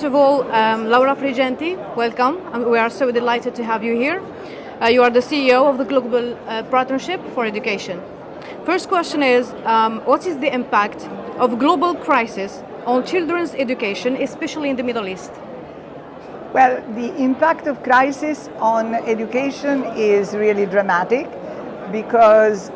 First of all, Laura فريجنتي, welcome. We are so delighted to have you here. You are the CEO of the Global Partnership for Education. First question is, what is the impact of global crisis on children's education, especially in the Middle East? Well, the impact of crisis on education is really dramatic because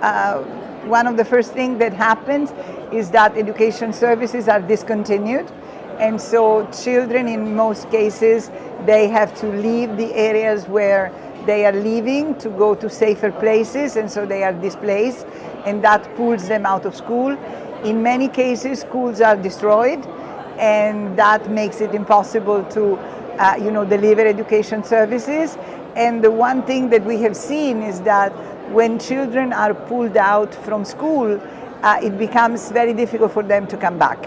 one of the first things that happens is that education services are discontinued. And so children, in most cases, they have to leave the areas where they are living to go to safer places, and so they are displaced, and that pulls them out of school. In many cases, schools are destroyed, and that makes it impossible to deliver education services. And the one thing that we have seen is that when children are pulled out from school, it becomes very difficult for them to come back.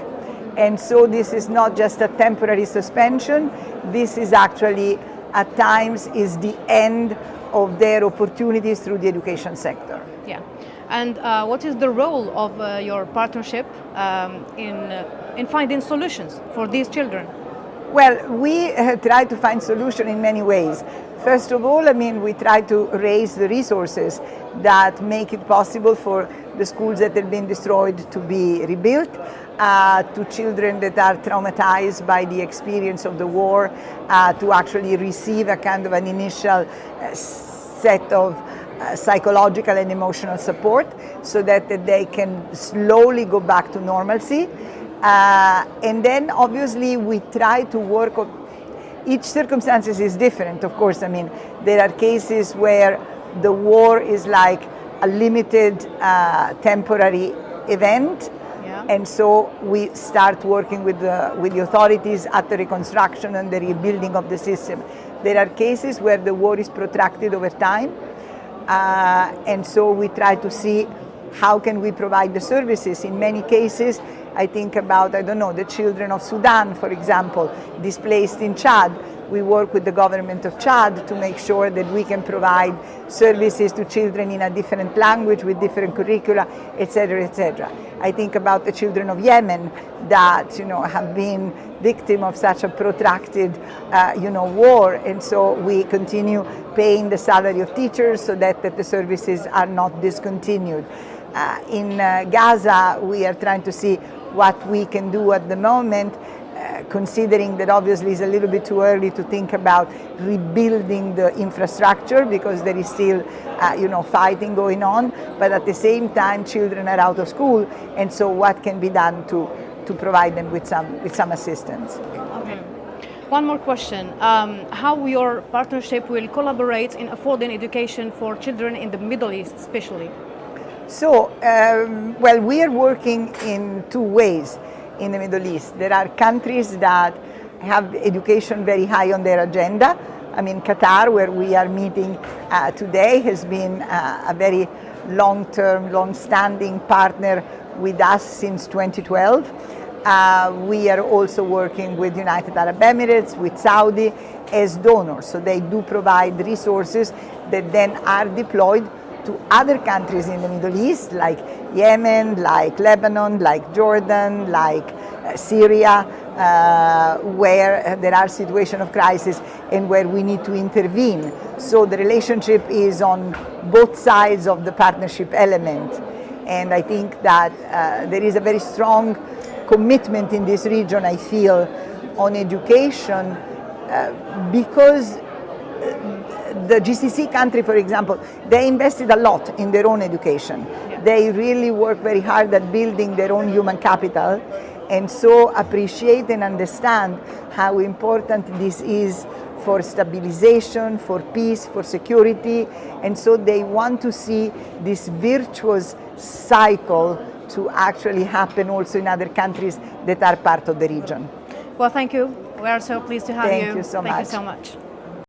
And so this is not just a temporary suspension, this is actually at times is the end of their opportunities through the education sector. Yeah, and what is the role of your partnership in finding solutions for these children? Well, we try to find solutions in many ways. First of all, we try to raise the resources that make it possible for the schools that have been destroyed to be rebuilt, to children that are traumatized by the experience of the war, to actually receive a kind of an initial set of psychological and emotional support so that they can slowly go back to normalcy. And then obviously we try to work on each circumstances is different, of course. There are cases where the war is like a limited temporary event. Yeah. And so we start working with the authorities at the reconstruction and the rebuilding of the system. There are cases where the war is protracted over time. And so we try to see how can we provide the services. In many cases, I think about, the children of Sudan, for example, displaced in Chad. We work with the government of Chad to make sure that we can provide services to children in a different language with different curricula, etc., etc. I think about the children of Yemen that, have been victim of such a protracted, war, and so we continue paying the salary of teachers so that the services are not discontinued. In Gaza, we are trying to see what we can do at the moment, considering that obviously it's a little bit too early to think about rebuilding the infrastructure because there is still, fighting going on. But at the same time, children are out of school, and so what can be done to provide them with some assistance? Okay. One more question: how your partnership will collaborate in affording education for children in the Middle East, especially? So, we are working in two ways in the Middle East. There are countries that have education very high on their agenda. Qatar, where we are meeting today, has been a very long-term, long-standing partner with us since 2012. We are also working with United Arab Emirates, with Saudi as donors. So they do provide resources that then are deployed to other countries in the Middle East, like Yemen, like Lebanon, like Jordan, like Syria, where there are situations of crisis and where we need to intervene. So the relationship is on both sides of the partnership element. And I think that there is a very strong commitment in this region, I feel, on education because the GCC country, for example, they invested a lot in their own education. Yeah. They really work very hard at building their own human capital, and so appreciate and understand how important this is for stabilization, for peace, for security, and so they want to see this virtuous cycle to actually happen also in other countries that are part of the region. Well, thank you. We are so pleased to have you. Thank you so much. Thank you so much.